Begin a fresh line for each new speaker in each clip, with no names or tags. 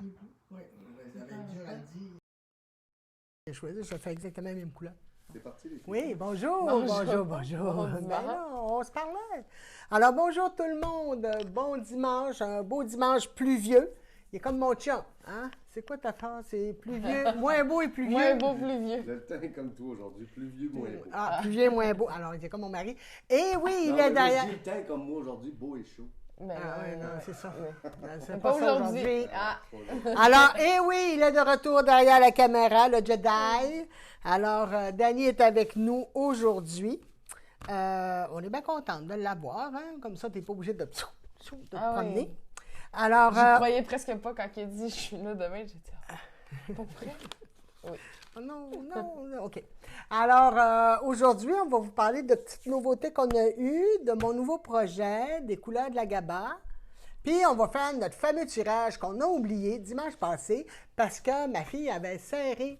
Oui, j'avais déjà dit. J'ai choisi, je fais exactement la même couleur.
C'est parti, les filles.
Oui, bonjour.
Bon
Ben
dimanche.
là, on se parlait. Alors, bonjour tout le monde. Bon dimanche, un beau dimanche pluvieux. Il est comme mon chum, hein? C'est quoi ta phrase? C'est pluvieux, moins beau et plus vieux.
Moins beau, plus vieux.
Le temps est comme toi aujourd'hui, plus vieux, moins beau.
Ah, plus vieux, moins beau. Alors, il est comme mon mari. Et oui, il
Non,
est
mais
derrière.
moi, je dis le temps comme moi aujourd'hui, beau et chaud.
Ben,
Ah oui, non, c'est ça. Non, c'est
pas
ça
aujourd'hui. Ah.
Alors, eh oui, il est de retour derrière la caméra, le Jedi. Alors, Danny est avec nous aujourd'hui. On est bien contente de l'avoir, hein? Comme ça, tu n'es pas obligé de te promener.
Oui.
Alors,
Je croyais presque pas quand il a dit « je suis là demain », j'ai dit « pas prêt ». Oui.
non, OK. Alors, aujourd'hui, on va vous parler de petites nouveautés qu'on a eues, de mon nouveau projet, des couleurs de la GABA. Puis, on va faire notre fameux tirage qu'on a oublié dimanche passé parce que ma fille avait serré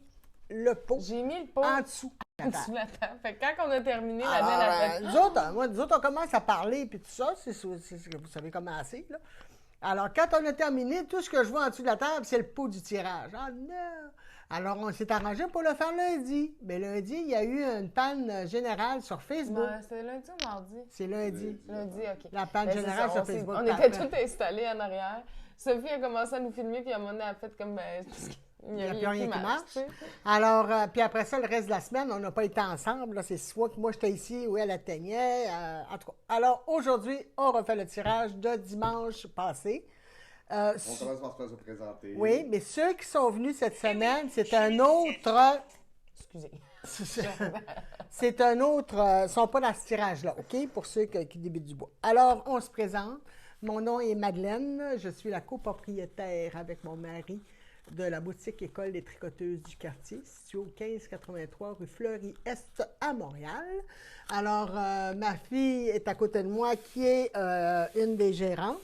le pot
J'ai mis le pot
en dessous.
en dessous de la table. Fait que quand on a terminé, la
Alors,
belle a fait...
nous autres, on commence à parler, puis tout ça, c'est vous savez comment c'est, là. Alors, quand on a terminé, tout ce que je vois en dessous de la table, c'est le pot du tirage. Ah non! Alors, on s'est arrangé pour le faire lundi. Mais lundi, il y a eu une panne générale sur Facebook.
C'est lundi ou mardi?
C'est lundi.
Lundi, OK.
La panne
Ben, c'est
générale
ça,
sur
on s'est-
Facebook.
On était tous installés en arrière. Sophie a commencé à nous filmer, puis à un moment donné, elle a fait comme... Ben, il n'y a
plus rien qui marche.
tu sais.
Alors, puis après ça, le reste de la semaine, on n'a pas été ensemble. Là. C'est soit que moi, j'étais ici, ou elle atteignait. En tout cas. Alors, aujourd'hui, on refait le tirage de dimanche passé.
On commence par se présenter.
Oui, mais ceux qui sont venus cette semaine, c'est un autre...
Excusez.
C'est un autre... Ils ne sont pas dans ce tirage-là, OK? Pour ceux qui débutent du bois. Alors, on se présente. Mon nom est Madeleine. Je suis la copropriétaire avec mon mari de la boutique École des tricoteuses du quartier, située au 1583 rue Fleury-Est à Montréal. Alors, ma fille est à côté de moi, qui est une des gérantes.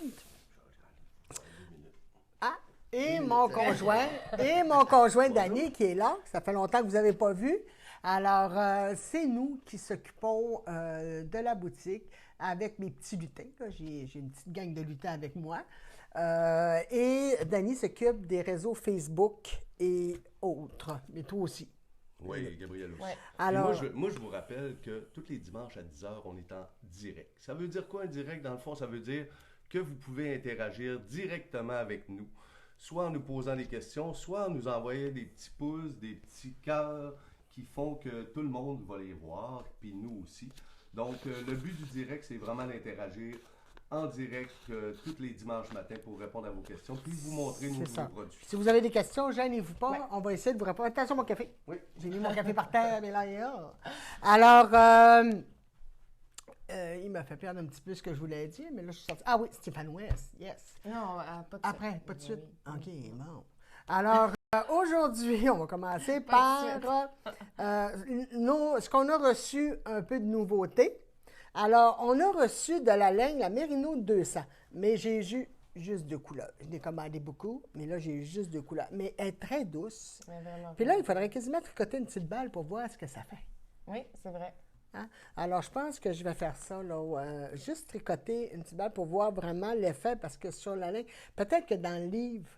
Ah, et mon conjoint Danny qui est là. Ça fait longtemps que vous n'avez pas vu. Alors, c'est nous qui s'occupons de la boutique avec mes petits lutins. Là. J'ai une petite gang de lutins avec moi. Et Danny s'occupe des réseaux Facebook et autres. Mais toi aussi.
Oui, Gabriel aussi.
Ouais.
Alors,
Moi, je vous rappelle que tous les dimanches à 10h, on est en direct. Ça veut dire quoi un direct? Dans le fond, ça veut dire que vous pouvez interagir directement avec nous. Soit en nous posant des questions, soit en nous envoyant des petits pouces, des petits cœurs qui font que tout le monde va les voir, puis nous aussi. Donc, le but du direct, c'est vraiment d'interagir en direct tous les dimanches matins pour répondre à vos questions, puis vous montrer nos nouveaux produits.
si vous avez des questions, gênez-vous pas.
Ouais.
On va essayer de vous répondre. Attention, mon café.
Oui.
J'ai mis mon café par terre, mais là, il est là. Alors, il m'a fait perdre un petit peu ce que je voulais dire, mais là, je suis sortie. Ah oui, Stéphane West, yes.
Non, pas de
Après,
suite.
pas de suite.
Oui.
OK, bon. Alors, aujourd'hui, on va commencer par ce qu'on a reçu un peu de nouveautés. Alors, on a reçu de la laine, la Merino 200, mais j'ai eu juste 2 couleurs. Je l'ai commandé beaucoup, mais là, j'ai eu juste 2 couleurs. Mais elle est très douce.
Mais vraiment.
Puis là, il faudrait quasiment tricoter une petite balle pour voir ce que ça fait.
Oui, c'est vrai.
Hein? Alors, je pense que je vais faire ça, là, juste tricoter une petite balle pour voir vraiment l'effet, parce que sur la ligne, peut-être que dans le livre,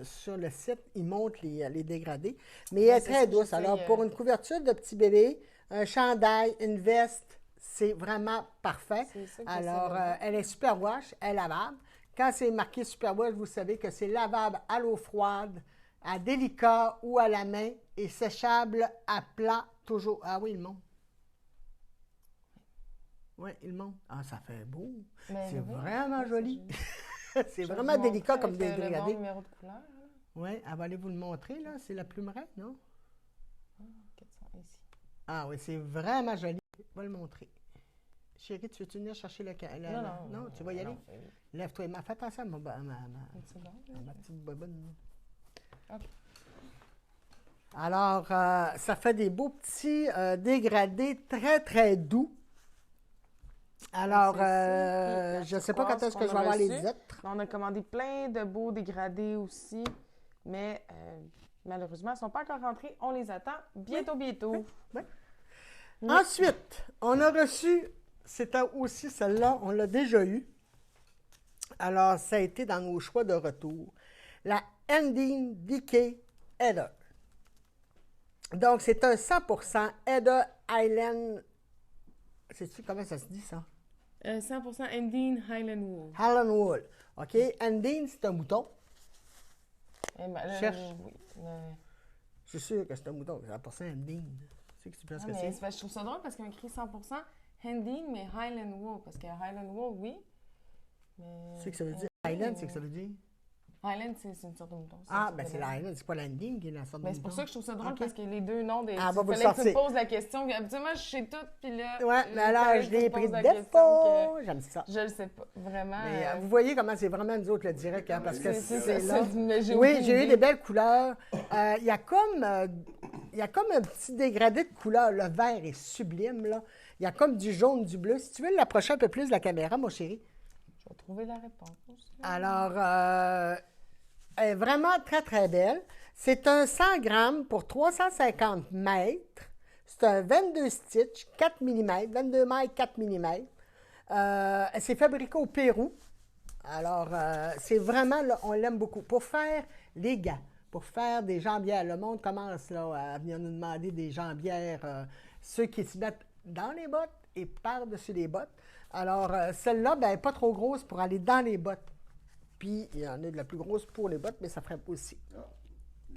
sur le site, ils montrent les dégradés, mais elle est
c'est
très
ça,
douce.
je sais,
Alors, pour une couverture de petit bébé, un chandail, une veste, c'est vraiment parfait.
C'est ça que
Alors,
j'essaie de dire.
elle est super wash, elle est lavable. Quand c'est marqué super wash, vous savez que c'est lavable à l'eau froide, à délicat ou à la main et séchable à plat toujours. Ah oui, il monte. Oui, il monte. Ah, ça fait beau.
Mais
C'est
oui,
vraiment
oui,
joli. C'est
Je vais
vraiment
vous
délicat
montrer
comme
avec, le bon
dégradé.
numéro de couleur. Là.
Oui, elle va aller vous le montrer, là. C'est la plumerette, non?
400 ici.
Ah oui, c'est vraiment joli. Je vais le montrer. Chérie, tu veux-tu venir chercher le... Non, tu vas y aller?
non, c'est-
Lève-toi. Fais attention à
Une seconde, là.
ma petite bobonne.
OK.
Alors, ça fait des beaux petits dégradés très, très doux. Alors, je ne sais pas quand est-ce que je vais avoir les vitres.
On a commandé plein de beaux dégradés aussi, mais malheureusement, ils ne sont pas encore rentrés. On les attend bientôt.
Oui. Ensuite, on a reçu, c'était aussi celle-là, on l'a déjà eu. Alors, ça a été dans nos choix de retour. la Endine Decay Header. Donc, c'est un 100% Header Highland. Sais-tu comment ça se dit, ça?
100% Endine Highland Wool.
Highland Wool. OK? Endine, c'est un mouton. Cherche.
Oui.
Je suis sûr que c'est un mouton. 100% Endine. Tu sais que tu penses que
Mais
c'est?
je trouve ça drôle parce qu'il y a écrit 100% Endine, mais Highland Wool. Parce que Highland Wool, oui. Mais...
Tu sais que ça veut dire? Highland, c'est que ça veut dire?
Highland, c'est une sorte de mouton.
Ah, ben c'est la Highland, c'est pas l'Endine qui est la sorte de
Mais
mouton.
c'est pour ça que je trouve ça drôle
OK.
parce que les deux noms des.
Ah, va vous le
fallait que tu me
sortir.
poses la question. Habituellement, je sais tout, puis là.
Ouais, mais alors,
fallait
je
que tu
l'ai
me
pris
poses
de
la question
défaut. J'aime ça.
que Je le sais pas. Vraiment.
Mais vous voyez comment c'est vraiment nous autres le direct, hein, parce que c'est là.
Mais j'ai
Oui,
aucune
j'ai eu
idée.
des belles couleurs. Il y a comme un petit dégradé de couleur. Le vert est sublime, là. Il y a comme du jaune, du bleu. Si tu veux l'approcher un peu plus de la caméra, mon chéri.
Je vais trouver la réponse aussi.
Alors, elle est vraiment très, très belle. C'est un 100 grammes pour 350 mètres. C'est un 22 stitch, 4 mm, 22 mètres, 4 mm. C'est fabriqué au Pérou. Alors, c'est vraiment, là, on l'aime beaucoup. Pour faire les gants, pour faire des jambières, le monde commence là, à venir nous demander des jambières, ceux qui se mettent dans les bottes et par-dessus les bottes. Alors, celle-là, ben, elle n'est pas trop grosse pour aller dans les bottes. Puis, il y en a de la plus grosse pour les bottes, mais ça ferait aussi.
Ah,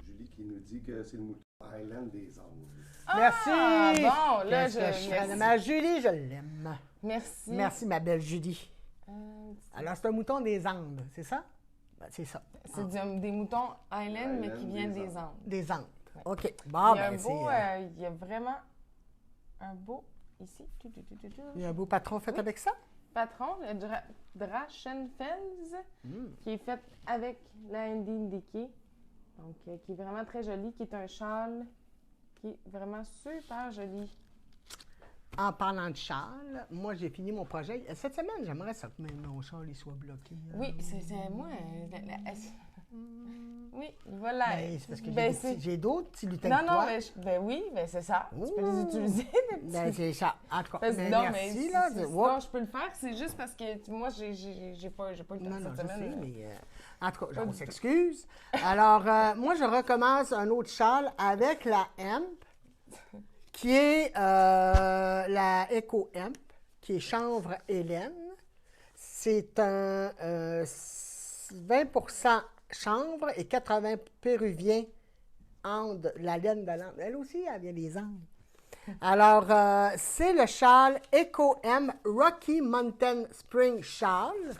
Julie qui nous dit que c'est le mouton Highland des Andes.
Merci!
Bon, là,
Qu'est-ce que je ferais de
merci.
ma Julie, je l'aime.
Merci.
Merci, ma belle Julie.
Euh,
Alors, c'est un mouton des Andes, c'est ça? Ben, c'est ça.
c'est des moutons Highland, mais qui
Highland
viennent
des
des Andes.
Des Andes.
Ouais.
OK. Bon,
Il y a un
ben,
beau,
c'est...
il y a vraiment un beau, ici,
il y a un beau patron fait avec ça?
patron, le Drachenfels, qui est fait avec la Endine Decay. Donc, qui est vraiment très joli, qui est un châle qui est vraiment super joli.
En parlant de châle, moi, j'ai fini mon projet. Cette semaine, j'aimerais ça que même mon châle il soit bloqué.
Oui, c'est moi. Oui, voilà.
Ben, c'est parce que
Ben,
j'ai d'autres petits lutins
Non,
que
non,
toi.
mais oui, ben c'est ça. Tu peux les utiliser, les petits.
Ben, c'est ça. En tout cas,
Parce-
ben,
non,
merci,
mais
là.
non, je peux le faire. C'est juste parce que moi, j'ai pas eu le temps
Non, non,
cette
je
semaine.
sais, mais en tout cas,
Pas
on
du tout.
s'excuse. Alors, moi, je recommence un autre châle avec la Hemp, qui est la Eco Hemp, qui est chanvre et laine. C'est un 20% chanvre et 80 péruvien Andes, la laine de l'Ande. Elle aussi, elle vient des Andes. Alors, c'est le châle Eco M Rocky Mountain Spring Châle.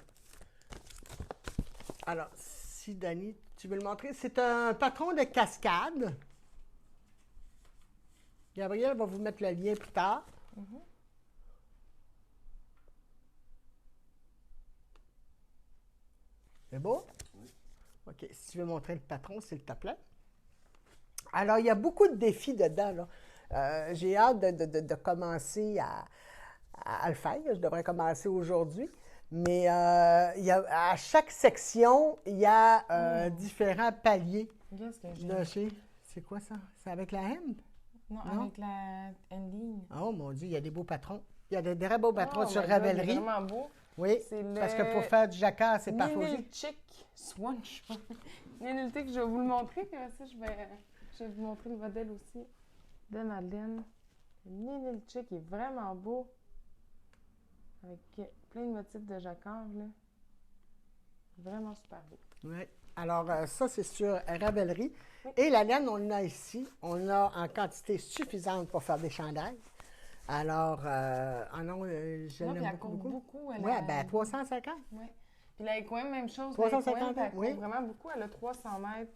Alors, si Dani, tu veux le montrer, c'est un patron de cascade. Gabriel va vous mettre le lien plus tard. C'est beau? OK. Si tu veux montrer le patron, s'il te plaît. Alors, il y a beaucoup de défis dedans, là. J'ai hâte de commencer à le faire. Je devrais commencer aujourd'hui. Mais il y a, à chaque section, il y a différents paliers.
Qu'est-ce que j'ai?
De chez... C'est quoi ça? C'est avec la hemp?
Non,
Non?
avec la Endine.
Oh mon Dieu, il y a des beaux patrons. Il y a des très beaux patrons
Oh
sur
my God, il est
Ravelry.
vraiment beau.
Oui,
C'est le
parce que pour faire du jacquard, c'est pas faux.
Ninilchik Swanch. Ninilchik, je vais vous le montrer, puis après ça, je vais vous montrer le modèle aussi de Madeleine. Le Ninilchik est vraiment beau. Avec plein de motifs de jacquard, là. Vraiment super beau.
Oui. Alors, ça, c'est sur Ravelry.
Oui.
Et la laine, on en a ici. On a en quantité suffisante pour faire des chandails. Alors, je
Là, puis
l'aime
elle
beaucoup,
court
beaucoup.
beaucoup.
Oui, ben 350.
Oui. Puis la Ecoem, même chose.
350,
elle court
oui.
vraiment beaucoup. Elle a 300 mètres.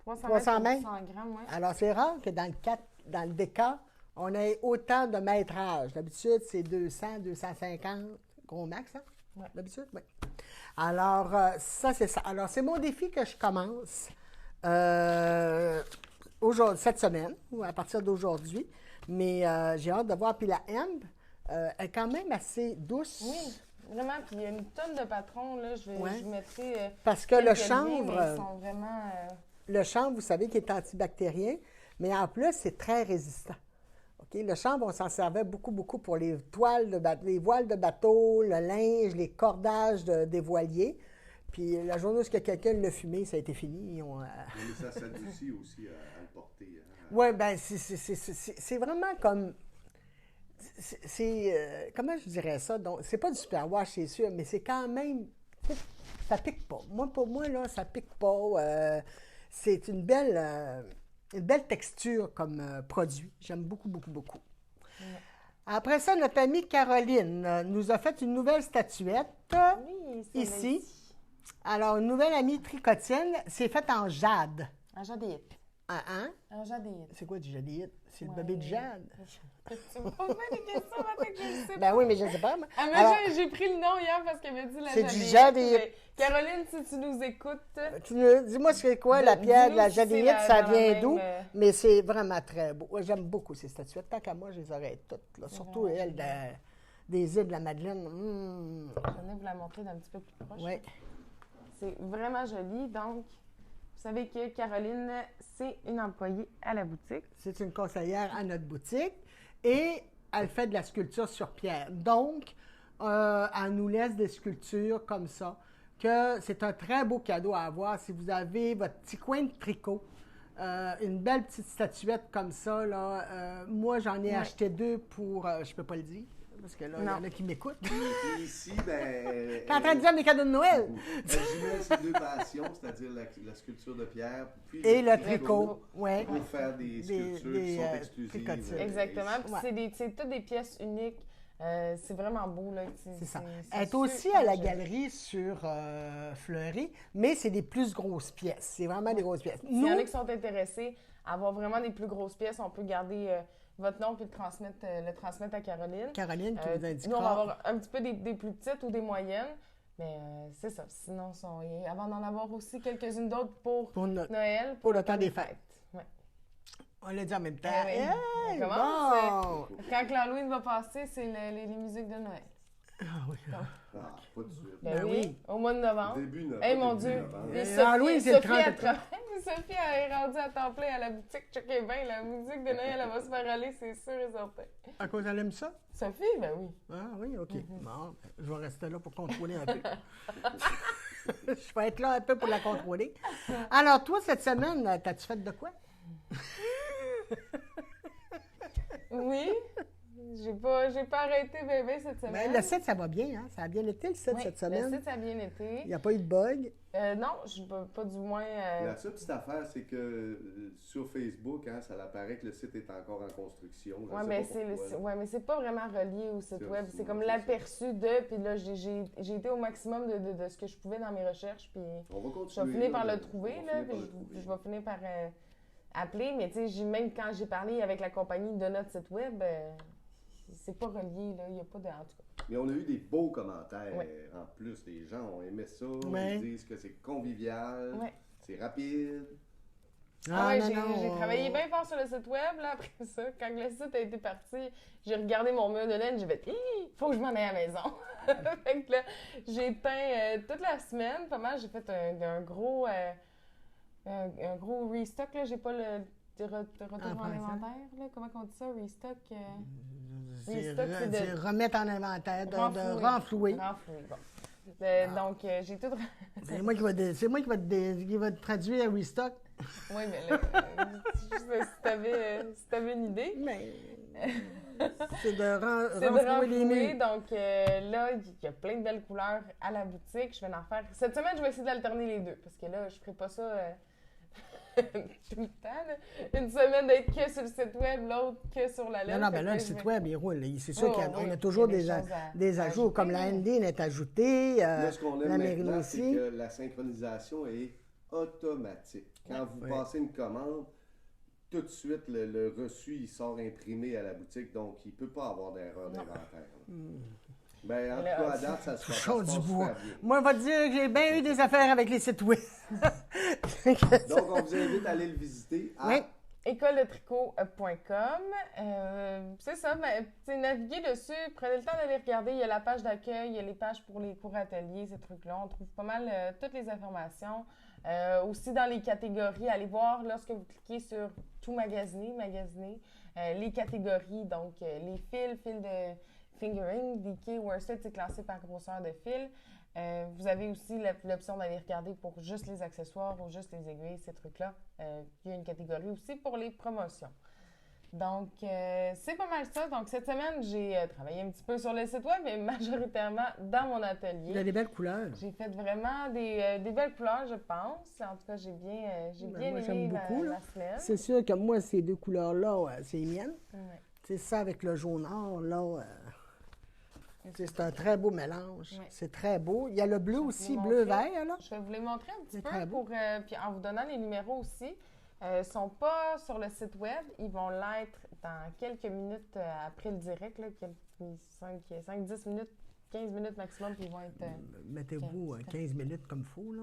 300 mètres.
100 grammes, oui.
Alors, c'est rare que dans le déca, on ait autant de métrage. D'habitude, c'est 200, 250, gros max, hein?
Ouais.
D'habitude, oui. Alors, ça, c'est ça. Alors, c'est mon défi que je commence aujourd'hui, cette semaine, ou à partir d'aujourd'hui. Mais j'ai hâte de voir. Puis la hemp, elle est quand même assez douce.
Oui, vraiment. Puis il y a une tonne de patrons, là. Je
Ouais.
vous mettrai.
Parce que le
quelques liens,
chanvre,
mais ils sont vraiment.
le chanvre, vous savez, qui est antibactérien, mais en plus, c'est très résistant. OK? Le chanvre, on s'en servait beaucoup, beaucoup pour les toiles de les voiles de bateau, le linge, les cordages des voiliers. Puis la journée où quelqu'un l'a fumé, ça a été fini.
Mais ça s'adoucit aussi à le porter. Hein.
Oui, bien, c'est vraiment comme... comment je dirais ça? Donc, c'est pas du superwash, c'est sûr, mais c'est quand même... Ça pique pas. Pour moi, là, ça pique pas. C'est une belle texture comme produit. J'aime beaucoup, beaucoup, beaucoup.
Ouais.
Après ça, notre amie Caroline nous a fait une nouvelle statuette
Oui, c'est
ici. Alors, une nouvelle amie tricotienne, c'est faite en jade.
Un jadéite.
Hein?
Un jadéite.
C'est quoi du jadéite? C'est le
Ouais.
bébé de jade.
Tu me poses pas des questions, maintenant que je le sais pas.
Ben oui, mais je ne sais pas.
Ah, mais
Alors,
j'ai pris le nom hier parce qu'elle m'a dit la
c'est
jadéite.
du jadéite.
Mais Caroline, si tu nous écoutes...
dis-moi c'est quoi la pierre de la
dis-nous si c'est
jadéite, ça
dans la
vient
même,
d'où? Mais c'est vraiment très beau. Ouais, j'aime beaucoup ces statuettes. Tant qu'à moi, je les aurais toutes. Là. Surtout
vraiment
elle des îles de la Madeleine.
Je vais vous la montrer d'un petit peu plus proche.
Oui.
C'est vraiment joli. Donc, vous savez que Caroline, c'est une employée à la boutique.
C'est une conseillère à notre boutique et elle fait de la sculpture sur pierre. Donc, elle nous laisse des sculptures comme ça, que c'est un très beau cadeau à avoir si vous avez votre petit coin de tricot. Une belle petite statuette comme ça, là. Moi, j'en ai acheté 2 pour... je peux pas le dire, parce que là, il y en a qui m'écoutent.
Puis ici, ben...
T'es en train de dire mes cadeaux de Noël?
J'imagine ces 2 passions, c'est-à-dire la sculpture de pierre puis
Et le tricot, oui.
pour faire des sculptures qui sont exclusives.
tricotines.
Exactement. Puis
Ouais.
c'est toutes des pièces uniques. C'est vraiment beau, là.
C'est ça.
c'est
Elle est aussi
super
à la
joli.
galerie sur Fleury, mais c'est des plus grosses pièces. C'est vraiment des grosses pièces.
S'il y en a qui sont intéressés à avoir vraiment des plus grosses pièces, on peut garder votre nom puis le transmettre à Caroline.
Caroline qui vous indiquera.
Nous, on va avoir un petit peu des plus petites ou des moyennes. Mais c'est ça. Sinon, avant d'en avoir aussi quelques-unes d'autres pour
Pour
Noël.
pour le temps des fêtes.
Ouais.
On l'a dit en même temps.
oui.
Hey,
On commence.
bon!
Quand l'Halloween va passer, c'est les musiques de Noël.
Ah oui.
Ah, pas de suite.
Ben oui.
Au mois de novembre.
Début novembre.
Hey, mon
début
Dieu!
novembre.
Et
Halloween, c'est le
Sophie,
30
elle travaille. Sophie, elle est rendue à temps plein à la boutique. Checkez bien, la musique de Noël, elle va se faire aller, c'est sûr et certain.
À cause elle aime ça?
Sophie, ben oui.
Ah oui, OK. Bon, je vais rester là pour contrôler un peu. Je vais être là un peu pour la contrôler. Alors, toi, cette semaine, t'as-tu fait de quoi?
Oui. J'ai pas arrêté bébé cette semaine.
Ben, le 7, ça va bien, hein? Ça a bien été, le 7,
Oui,
cette semaine.
Le site, ça a bien été.
Il n'y a pas eu de bug.
Non, pas du moins.
La seule petite affaire, c'est que sur Facebook, hein, ça apparaît que le site est encore en construction. Je
Ouais,
sais
mais
pas pourquoi, là.
mais c'est pas vraiment relié au site web. C'est comme
c'est
l'aperçu de, puis là, j'ai été au maximum de ce que je pouvais dans mes recherches, puis
On va
je
continuer.
vais finir par
là.
le trouver,
On va
là,
finir
puis
par le trouver.
je vais finir par appeler, mais tu sais, même quand j'ai parlé avec la compagnie de notre site web, c'est pas relié, là, il n'y a pas de... En tout cas.
Mais on a eu des beaux commentaires.
Ouais.
En plus, les gens ont aimé ça.
Ouais.
Ils disent que c'est convivial,
Ouais.
c'est rapide.
Ouais,
non,
j'ai travaillé bien fort sur le site web, là, après ça. Quand le site a été parti, j'ai regardé mon mur de laine, j'ai fait « faut que je m'en aille à la maison! » Fait que là, j'ai peint toute la semaine, pas mal. J'ai fait un gros restock, là. J'ai pas le retour en
français?
inventaire, là. Comment on dit ça, restock?
C'est
stock, c'est de-
c'est remettre en inventaire, de
Renflouer.
renflouer.
Renflouer, bon. Donc, j'ai tout...
C'est moi qui va te traduire à restock.
Oui, mais là, si t'avais une idée...
Mais c'est de
C'est de
renflouer les
renflouer,
murs.
donc là, il y a plein de belles couleurs à la boutique. Je vais en faire. Cette semaine, je vais essayer d'alterner les deux, parce que là, je ferai pas ça tout le temps. Là. Une semaine d'être que sur le site web, l'autre que sur la
Non,
lettre.
non, ben là, le site web, il roule. C'est sûr
Oh,
qu'on
oui,
a toujours
il y a
des,
des choses
des
à
ajouts,
ajouter,
comme la
mais-
ND est ajoutée,
Là, ce qu'on
la
aime
Mérino
maintenant, c'est
aussi.
que la synchronisation est automatique. Quand vous
Ouais.
passez une commande, tout de suite, le reçu, il sort imprimé à la boutique, donc il ne peut pas avoir d'erreur d'inventaire. Ben, en tout
Là,
cas, à date, ça se passe
Chaud du bois.
super bien.
Moi, on va te dire que j'ai bien eu des affaires avec les sites web.
Donc, on vous invite à aller le visiter.
Oui.
écoledetricot.com. C'est ça, mais naviguez dessus, prenez le temps d'aller regarder. Il y a la page d'accueil, il y a les pages pour les cours ateliers, ces trucs-là. On trouve pas mal toutes les informations. Aussi dans les catégories, allez voir lorsque vous cliquez sur tout magasiner, les catégories, donc les fils de fingering, DK, worsted, c'est classé par grosseur de fil. Vous avez aussi l'option d'aller regarder pour juste les accessoires ou juste les aiguilles, ces trucs-là. Il y a une catégorie aussi pour les promotions. Donc, c'est pas mal ça. Donc, cette semaine, j'ai travaillé un petit peu sur le site web, mais majoritairement dans mon atelier.
Il a des belles couleurs.
J'ai fait vraiment des belles couleurs, je pense. En tout cas, j'ai bien
moi,
aimé
j'aime beaucoup, là.
ma semaine.
C'est sûr que moi, ces deux couleurs-là, c'est les miennes.
Ouais.
C'est ça avec le jaune-or, là. C'est un très beau mélange.
Ouais.
C'est très beau. Il y a le bleu
Je vais
aussi,
vous
bleu-vert, là.
Je vais vous les montrer un petit
C'est
peu
très beau.
puis en vous donnant les numéros aussi. Ils ne sont pas sur le site web. Ils vont l'être dans quelques minutes après le direct, là, 5-10 minutes, 15 minutes maximum, puis ils vont être...
Mettez-vous 15 minutes comme il faut, là.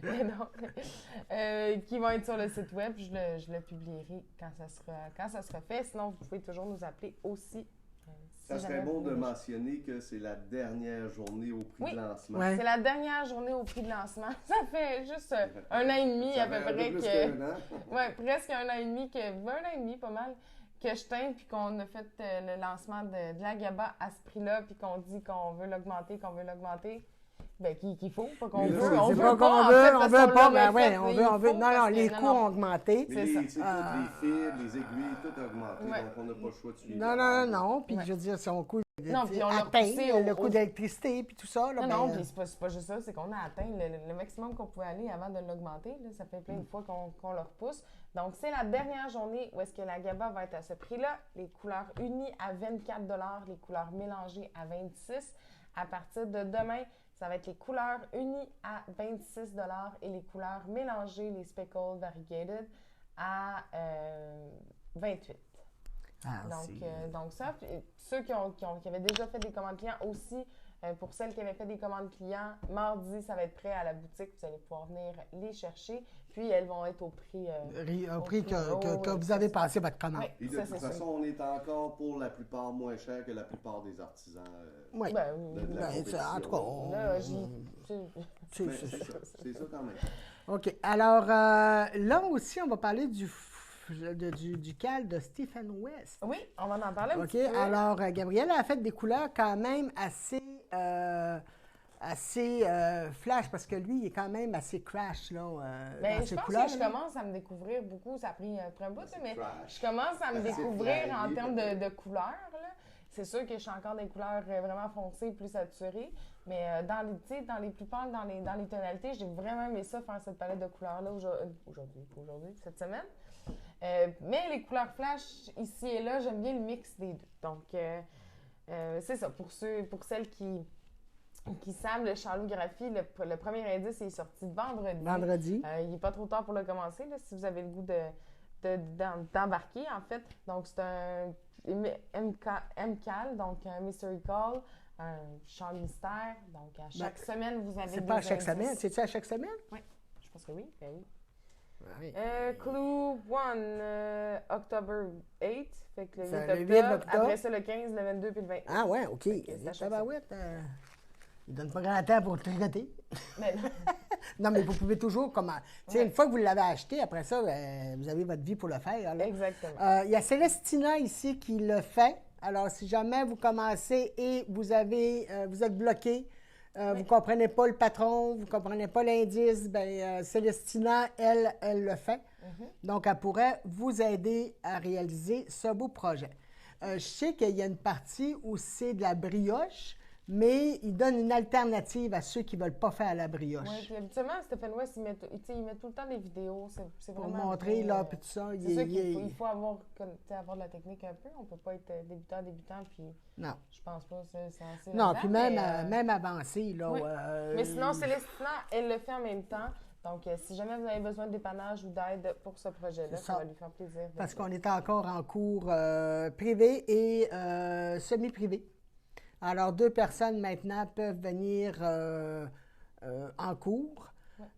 Mais non. Qui vont être sur le site web. Je le publierai quand ça sera fait. Sinon, vous pouvez toujours nous appeler aussi.
Ça serait bon de mentionner que c'est la dernière journée au prix
Oui.
de lancement.
Ouais.
C'est la dernière journée au prix de lancement. Ça fait juste un an et demi
Ça
à peu
fait un
près
peu plus
que...
qu'un an.
Ouais, presque un an et demi, un an et demi, pas mal, que je teins, puis qu'on a fait le lancement de la GABA à ce prix-là, puis qu'on dit qu'on veut l'augmenter, ben qu'il faut, pas qu'on
Mais là,
veut. On
C'est
veut
pas qu'on
en
veut,
fait,
on
parce
veut
qu'on
pas,
l'aurait
ben ouais,
fait,
on
mais
veut,
il
on veut.
faut
Non,
parce
non,
que-
les coûts ont augmenté.
Mais
C'est
les,
ça.
tu sais, toutes les fibres, les aiguilles, tout a augmenté.
Ouais.
Donc, on n'a pas le choix de suivre.
Non, non, non. Puis
Ouais.
je veux dire, son coût
Non, puis on l'a
atteint,
repoussé
le
au-
coût d'électricité, puis tout ça. Là,
Non,
ben,
non, puis c'est pas juste ça, c'est qu'on a atteint le maximum qu'on pouvait aller avant de l'augmenter. Là. Ça fait plein de fois qu'on le repousse. Donc, c'est la dernière journée où est-ce que la GABA va être à ce prix-là. Les couleurs unies à 24 $, les couleurs mélangées à 26 $. À partir de demain, ça va être les couleurs unies à 26 $ et les couleurs mélangées, les Speckle Variegated, à 28 $.
ah,
Donc ça, puis ceux qui avaient déjà fait des commandes clients aussi, pour celles qui avaient fait des commandes clients, mardi, ça va être prêt à la boutique. Vous allez pouvoir venir les chercher. Puis elles vont être au prix...
au prix que
oui,
vous avez passé votre commande.
Oui,
Et de
ça,
toute
c'est
façon, on est encore pour la plupart moins cher que la plupart des artisans.
Oui.
Ben,
de la
Ben, ça, en tout cas,
compétition.
là,
c'est
Mais
c'est
c'est
ça.
ça, c'est ça quand même.
OK. Alors, là aussi, on va parler du cal de Stephen West.
Oui, on va en parler un
OK.
petit peu.
Alors, Gabrielle a fait des couleurs quand même assez flash, parce que lui, il est quand même assez crash, là,
Ben,
dans
je
ses
pense
couleurs.
que je
là.
commence à me découvrir beaucoup. Ça a pris un bout,
C'est
mais
trash.
je commence à me
C'est
découvrir en
flyé,
termes
peut-être.
de couleurs. Là. C'est sûr que je suis encore des couleurs vraiment foncées, plus saturées. Mais dans les plupart, dans les tonalités, j'ai vraiment aimé ça, faire cette palette de couleurs-là aujourd'hui, cette semaine. Mais les couleurs flash, ici et là, j'aime bien le mix des deux. Donc, c'est ça. Pour celles qui savent, le Charlographie, le premier indice est sorti vendredi.
Vendredi.
Il n'est pas trop tard pour le commencer, là, si vous avez le goût d'embarquer, en fait. Donc, c'est un MCAL, donc un Mystery Call, un chant mystère. Donc, à chaque semaine, vous avez
C'est
des
pas à chaque
indices.
semaine. C'est-tu à chaque semaine?
Oui, je pense que oui. Ben oui.
Oui.
Clue 1, October 8, fait que le 8
C'est
octobre.
le 8 octobre.
Après ça, le 15, le 22 puis le 29.
Ah ouais, OK.
que c'est à chaque
Tabarouette, il donne pas grand temps pour tricoter.
Mais non.
Non, mais vous pouvez toujours comment. Tu sais,
Ouais.
une fois que vous l'avez acheté, après ça, vous avez votre vie pour le faire. là.
Exactement.
Il y a Célestina ici qui le fait. Alors, si jamais vous commencez et vous êtes bloqué, vous ne comprenez pas le patron, vous ne comprenez pas l'indice, bien, Célestina, elle le fait. Donc, elle pourrait vous aider à réaliser ce beau projet. Je sais qu'il y a une partie où c'est de la brioche, mais il donne une alternative à ceux qui ne veulent pas faire la brioche.
Oui, puis habituellement, Stephen West, il met tout le temps des vidéos. C'est
Pour
vraiment
montrer,
bien,
là, puis tout ça.
C'est ça qu'il faut avoir de la technique un peu. On ne peut pas être débutant, puis
Non.
je pense pas que c'est assez
Non,
là-dedans,
puis même avancé, là.
Oui. Mais sinon, Célestina, elle le fait en même temps. Donc, si jamais vous avez besoin de dépannage ou d'aide pour ce projet-là,
C'est
ça
ça.
va lui faire plaisir. de
Parce
venir.
qu'on est encore en cours privé et semi-privé. Alors, 2 personnes maintenant peuvent venir en cours.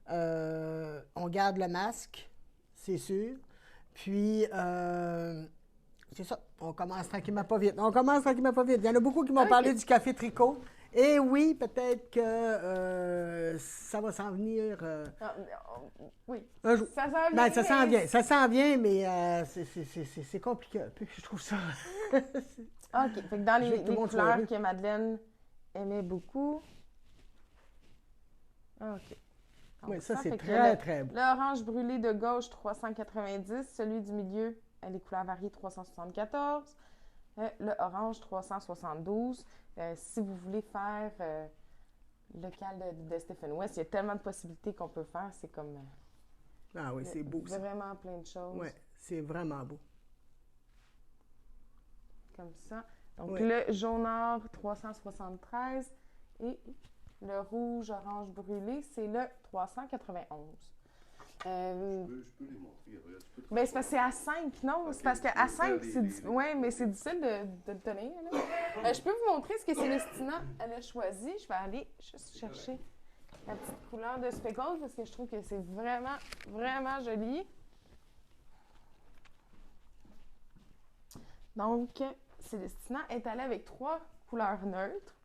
On garde le masque, c'est sûr. Puis, c'est ça. On commence tranquillement pas vite. Il y en a beaucoup qui m'ont parlé du café tricot. Et oui, peut-être que ça va s'en venir
Oui.
un jour.
Ça s'en
Ben,
vient,
ça s'en
mais-
vient. Ça s'en vient, mais c'est compliqué un peu. Je trouve ça.
OK. Fait que dans
Je veux
les
que tout le monde soit
couleurs
heureux.
que Madeleine aimait beaucoup, OK. Donc,
Oui, ça,
fait
c'est
que
très, très beau.
l'orange brûlé de gauche, 390. Celui du milieu, les couleurs varient, 374. Le orange, 372. Si vous voulez faire le cal de Stephen West, il y a tellement de possibilités qu'on peut faire. C'est comme
Ah oui, c'est beau, ça.
vraiment plein de choses.
Oui, c'est vraiment beau.
Comme ça. Donc,
Oui.
le jaunard, 373. Et le rouge-orange brûlé, c'est le 391.
Je peux les montrer.
Ben, c'est parce que c'est à 5, non?
Ok,
C'est parce qu'à
tu peux
5,
faire
c'est ouais, mais c'est difficile de le tenir. Là. Je peux vous montrer ce que Célestina elle a choisi. Je vais aller juste chercher la petite couleur de speckles parce que je trouve que c'est vraiment, vraiment joli. Donc, Célestina est allée avec 3 couleurs neutres.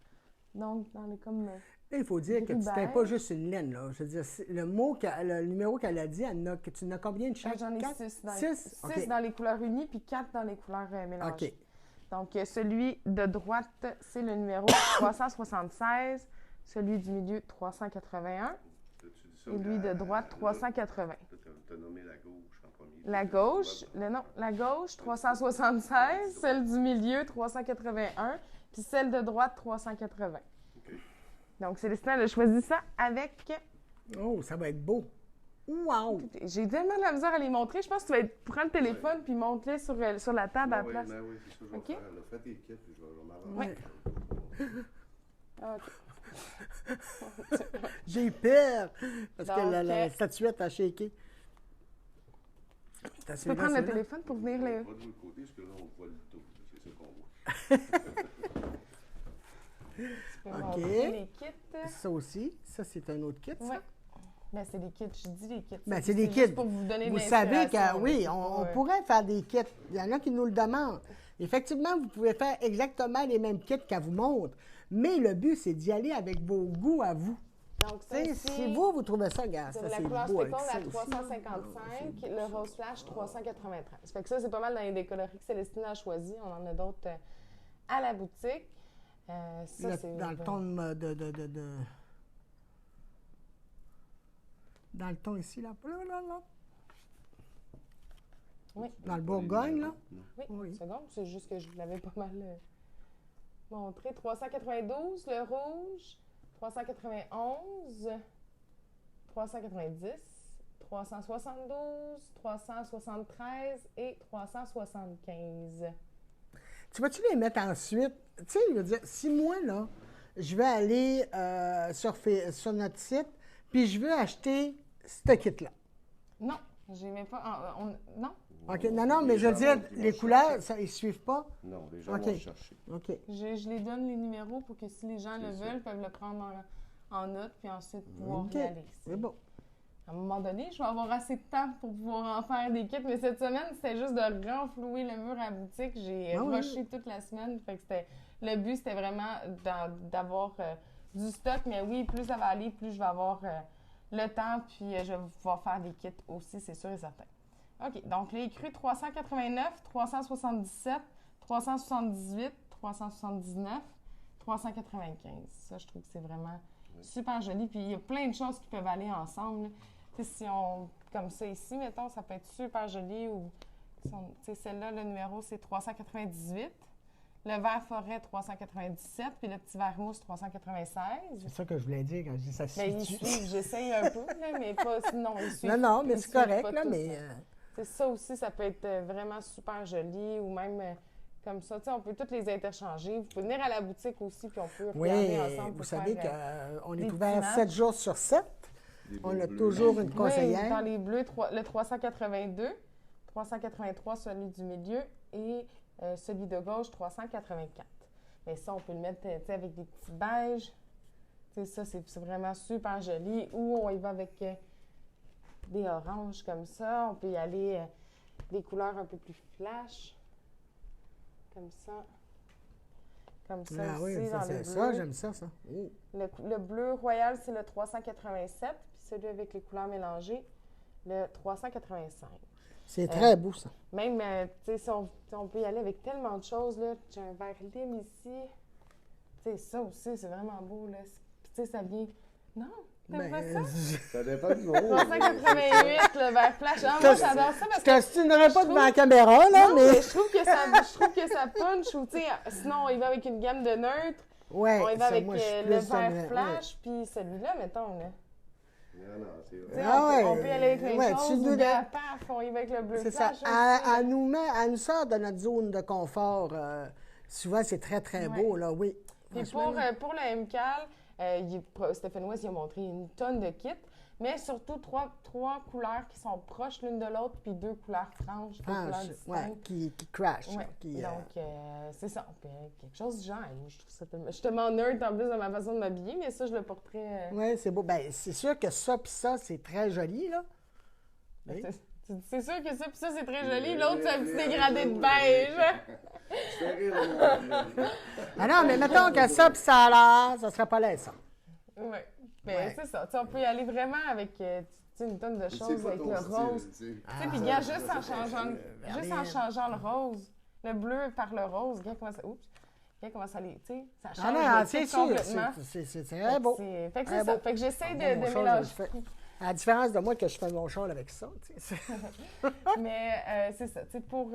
Donc, dans les comme...
Là, il faut dire que tu
Gris
n'es pas
beige.
juste une laine, là. Je veux dire, le numéro qu'elle a dit, tu en as combien de chaque?
J'en ai
Quatre?
6 dans,
Six? OK.
dans les couleurs unies puis 4 dans les couleurs mélangées.
OK.
Donc, celui de droite, c'est le numéro 376. Celui du milieu, 381. Et lui de droite, 380.
Tu as nommé la gauche en premier.
La gauche, la gauche, 376. Celle du milieu, 381. Puis celle de droite, 380.
OK.
Donc, Célestin, elle a choisi ça avec...
Oh, ça va être beau. Wow!
J'ai tellement de la misère à les montrer. Je pense que tu vas prendre le téléphone puis monter sur la table à la place.
Ben oui, c'est ça que je vais
OK.
faire. Là, fais tes kits, puis je vais m'avancer.
Ah, OK.
J'ai peur! Parce que
Donc,
la statuette a shaké.
Tu peux prendre le téléphone pour venir le...
Pas de l'autre côté, parce que là, on voit le tout. C'est ça qu'on voit.
Tu peux
OK.
montrer les kits.
Ça aussi, ça c'est un autre kit, ça?
Oui. Ben, c'est des kits. Je dis les kits.
Ben, c'est des
juste
kits.
pour vous donner de
Vous savez que,
l'inspiration,
oui,
là.
on
Ouais.
pourrait faire des kits. Il y en a qui nous le demandent. Effectivement, vous pouvez faire exactement les mêmes kits qu'elle vous montre. Mais le but, c'est d'y aller avec vos goûts à vous.
Donc, ça
Tu sais,
ici,
si vous trouvez ça, gars,
c'est
ça
la
c'est
couleur
beau avec
speckle
ça
à
aussi.
355, le rose flash 393. Fait que ça, c'est pas mal dans les décoloris que Célestine a choisi. On en a d'autres à la boutique. Ça, c'est...
Dans le ton dans le ton ici, là. Là.
Oui,
Dans le Bourgogne, là.
oui,
Oui.
une seconde. C'est juste que je vous l'avais pas mal montré. 392, le rouge. 391, 390, 372, 373 et 375.
Tu vas-tu les mettre ensuite? Tu sais, je veux dire, si moi, là, je vais aller sur notre site, puis je veux acheter ce kit-là.
Non, je les mets pas non.
OK. Non, mais je veux dire, les couleurs, ça, ils ne suivent pas?
Non, les gens
OK.
vont chercher.
OK.
Je les donne les numéros pour que si les gens le veulent, peuvent le prendre en note puis ensuite pouvoir
OK.
y aller.
C'est bon.
À un moment donné, je vais avoir assez de temps pour pouvoir en faire des kits, mais cette semaine, c'était juste de renflouer le mur à boutique. J'ai
Ah oui.
rushé toute la semaine. Fait que le but, c'était vraiment d'avoir du stock. Mais oui, plus ça va aller, plus je vais avoir le temps, puis je vais pouvoir faire des kits aussi, c'est sûr et certain. OK, donc les crus 389, 377, 378, 379, 395. Ça, je trouve que c'est vraiment super joli. Puis il y a plein de choses qui peuvent aller ensemble. Tu sais, si on, comme ça ici, mettons, ça peut être super joli. Ou, tu sais, celle-là, le numéro, c'est 398. Le vert forêt, 397. Puis le petit vert mousse, 396.
C'est ça que je voulais dire quand je dis ça se
Bien, ils
situe.
suivent, j'essaye un peu, là, mais pas. Non, ils suivent.
Non, mais
ils
c'est
suivent
correct,
pas
là,
tous,
mais...
hein. C'est ça aussi, ça peut être vraiment super joli ou même comme ça. Tu sais, on peut toutes les interchanger. Vous pouvez venir à la boutique aussi, puis on peut
Oui,
regarder ensemble.
vous
pour
savez
faire,
qu'on
des
est
petits
ouvert
matchs.
7 jours sur 7.
Des
On
beaux
a
bleus.
toujours une
Oui,
conseillère.
dans les bleus, le 382, 383, celui du milieu, et celui de gauche, 384. Mais ça, on peut le mettre tu sais, avec des petits beiges. Tu sais, ça, c'est vraiment super joli. Ou on y va avec des oranges comme ça. On peut y aller des couleurs un peu plus flash. Comme ça. Comme ça
Ah
aussi,
oui,
dans
c'est
les
ça,
bleus.
j'aime ça. Oh.
Le bleu royal, c'est le 387. Puis celui avec les couleurs mélangées, le 385.
C'est très beau, ça.
Même, tu sais, si on peut y aller avec tellement de choses, là. J'ai un vert lime ici. Tu sais, ça aussi, c'est vraiment beau, là. Puis, tu sais, ça vient... Non, T'aimes pas
Ben,
ça?
Ça dépend du monde.
1988, le vert flash. Ah, moi, j'adore ça parce
je
que...
t'ostinerai pas
je
devant la caméra, là,
Non,
mais...
mais je trouve que ça punch ou, tu sais, sinon, on y va avec une gamme de neutres.
Ouais,
On y va
ça,
avec
moi, je suis
le
plus
vert
ouais.
flash, puis celui-là, mettons, là.
Non, c'est
Tu
vrai.
sais,
Ah ouais,
on peut y aller avec les
ouais, tu
choses,
nous
ou
donnes-
bien, paf, on y va avec le bleu
C'est ça.
flash. aussi,
Elle nous sort de notre zone de confort. Souvent, c'est très, très beau, là, oui.
Puis
Franchement, là.
pour le MCAL, Stéphane West, il a montré une tonne de kits, mais surtout trois couleurs qui sont proches l'une de l'autre, puis 2 couleurs franches, 2 couleurs
Ouais,
distinctes.
qui crash.
Ouais.
Qui,
Donc, c'est ça. On peut quelque chose du genre. Moi, je trouve ça tellement... Je suis tellement nerd en plus de ma façon de m'habiller, mais ça, je le porterais...
Oui, c'est beau. Ben, c'est sûr que ça puis ça, c'est très joli, là. Oui.
C'est sûr que ça, puis ça, c'est très joli. L'autre, c'est un petit dégradé de beige.
Je fais rire le monde.
Ah non, mais mettons que ça puis ça a l'air, ça serait pas laissant.
Oui. Mais
Ouais.
c'est ça. Tu sais, on peut y aller vraiment avec tu sais, une tonne de choses avec le rose.
Tu sais.
Tu sais, puis gars, juste en changeant le rose, le bleu par le rose, gars, comment ça... Oups! Gars, comment ça les... Tu sais, ça change
Ah non,
le
c'est
kit
sûr.
complètement.
C'est très beau.
Fait que
Très
c'est ça.
beau.
Fait que j'essaie
Moi,
de
mon châle, je le
mélanger.
fais. À la différence de moi que je fais mon châle avec ça, tu sais.
Mais c'est ça. Tu sais, pour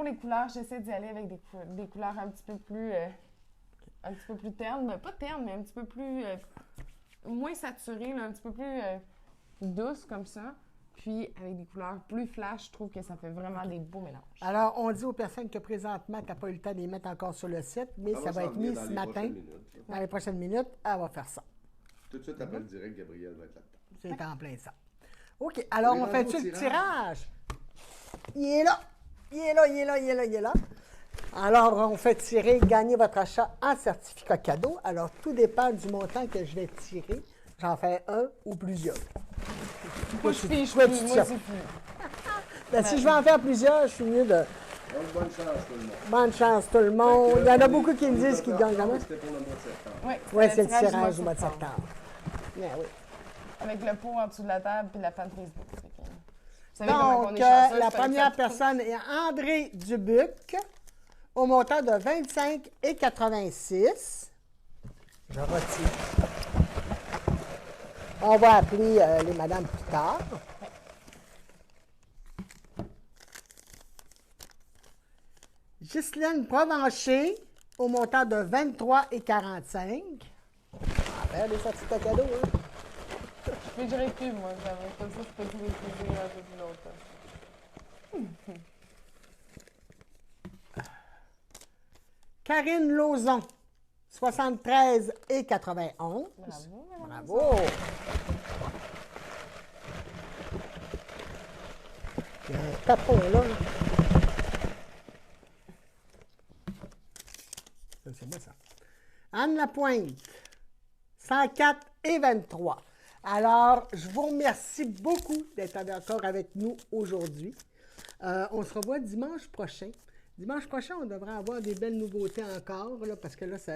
les couleurs, j'essaie d'y aller avec des couleurs un petit peu plus ternes. Ben, pas ternes, mais un petit peu plus... moins saturées, là, un petit peu plus douces comme ça. Puis, avec des couleurs plus flash, je trouve que ça fait vraiment des beaux mélanges.
Alors, on dit aux personnes que présentement, tu n'as pas eu le temps de les mettre encore sur le site, mais ça va être mis ce matin. Dans les prochaines minutes, elle va faire ça.
Tout de suite après le direct, Gabriel va être là-dedans.
C'est en plein ça. OK, alors
Les
on fait-tu
rendez-vous
le
tirage?
tirage? Il est là. Il est là, il est là, il est là, il est là. Alors, on fait tirer, gagner votre achat en certificat cadeau. Alors, tout dépend du montant que je vais tirer. J'en fais un ou plusieurs.
Moi, je fiche
Toi,
plus.
tu
Moi,
tiens.
c'est plus.
Ben, si je vais en faire plusieurs, je suis mieux de...
Donc, bonne chance, tout le monde.
Bonne chance, tout le monde. Il y en a beaucoup qui me disent qu'ils gagnent jamais.
C'était pour le mois de septembre.
Oui, c'est le tirage du mois de septembre. Bien, oui.
Avec le pot en dessous de la table puis la fan Facebook. Fait que, vous savez comment on
Donc,
est chanceux,
la
c'est un
première
cadeau.
personne est André Dubuc, au montant de 25,86. Je retire. On va appeler les madames plus tard. Ghislaine Provencher, au montant de 23,45. Ah, ben, des certificats cadeaux, hein?
Je paierai plus, moi. Jamais. Comme ça, je peux tous les plaisirs un peu plus longtemps.
Karine Lauzon, 73,91.
Bravo, madame.
Bravo! Il y a un tapon là. Ça, c'est moi, ça. Anne Lapointe, 104,23. Alors, je vous remercie beaucoup d'être encore avec nous aujourd'hui. On se revoit dimanche prochain. Dimanche prochain, on devrait avoir des belles nouveautés encore, là, parce que là, ça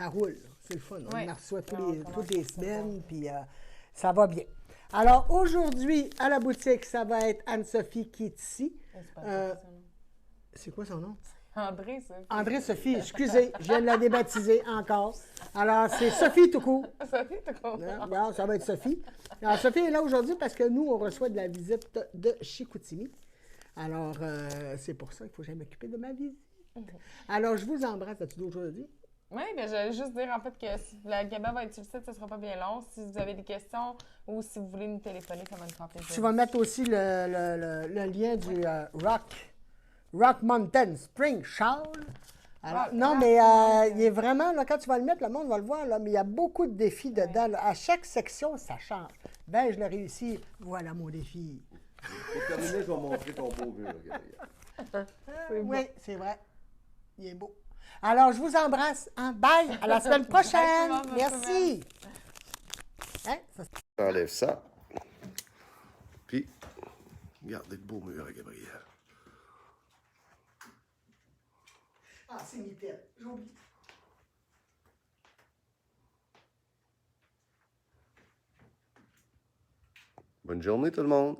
roule. Là. C'est le fun.
Oui.
On en reçoit
On
toutes les
commence
semaines, puis ça va bien. Alors, aujourd'hui, à la boutique, ça va être Anne-Sophie qui est ici.
C'est pas ça, ça.
C'est quoi son nom?
André, ça.
André-Sophie, excusez, je viens de la débaptiser encore. Alors, c'est Sophie tout court.
Sophie, t'as compris?
Bon, ça va être Sophie. Alors, Sophie est là aujourd'hui parce que nous, on reçoit de la visite de Chicoutimi. Alors, c'est pour ça qu'il faut que j'aille m'occuper de ma visite. Alors, je vous embrasse. As-tu d'autres choses à dire?
Oui, bien, j'allais juste dire en fait que si la caméra va être sur le site, ça ne sera pas bien long. Si vous avez des questions ou si vous voulez nous téléphoner, ça va nous faire plaisir.
Tu vas mettre aussi le lien du Rock Mountain Spring Shawl. Alors, non, mais il est vraiment, là, quand tu vas le mettre, le monde va le voir, là, mais il y a beaucoup de défis dedans. Là. À chaque section, ça change. Ben, je l'ai réussi. Voilà mon défi.
Pour terminer, je vais montrer ton beau mur, Gabriel.
Oui, c'est vrai. Il est beau. Alors, je vous embrasse. Hein? Bye. À la semaine prochaine.
Bye, tout le monde.
Merci. Hein?
J'enlève ça. Puis, regardez le beau mur, Gabriel.
Ah, c'est nickel. J'oublie.
Bonne journée, tout le monde.